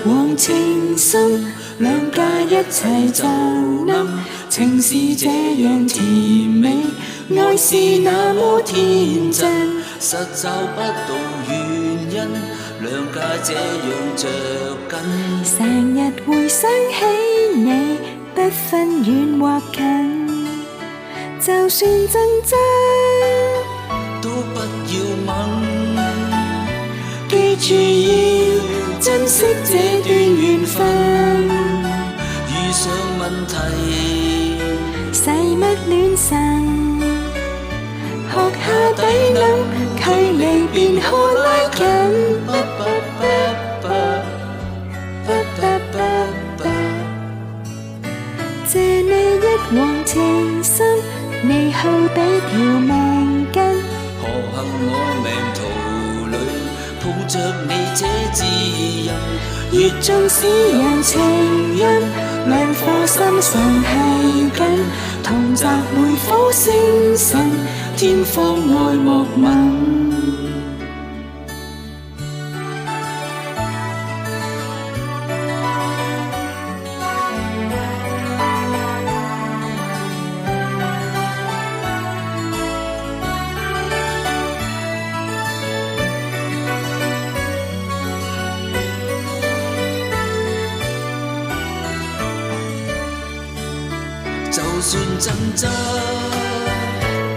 往情深，兩家一齊就冧。情是這樣甜美，愛是那麼天真，實找不到原因，兩家這樣着緊。成日會想起你，不分遠或近，就算爭執都不要問，記住要珍惜這段緣分。遇上問題使乜亂神，學下抵諗，距離便可拉近。借你一往情深，你好比條命根。何幸我命途裏碰着你這知音，月縱使有情人，兩顆心常繫緊，同摘每顆星辰，天荒愛莫問。就算爭執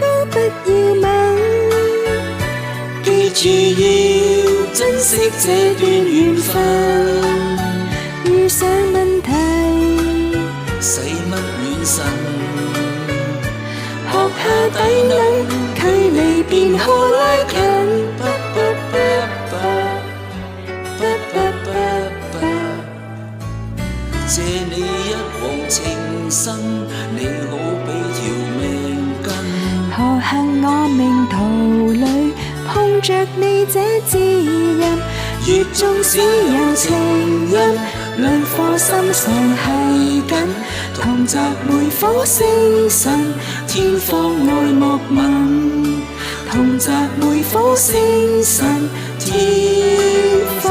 都不要問，記住要珍惜這段緣分。遇上問題使乜亂神，學下抵諗，距離便可拉近。借你一往情深，你好比條命根。何幸我命途裏碰着你這知音，月縱使有情人，兩顆心常繫緊，同摘每顆星辰，天荒愛莫問。同摘每顆星辰，天荒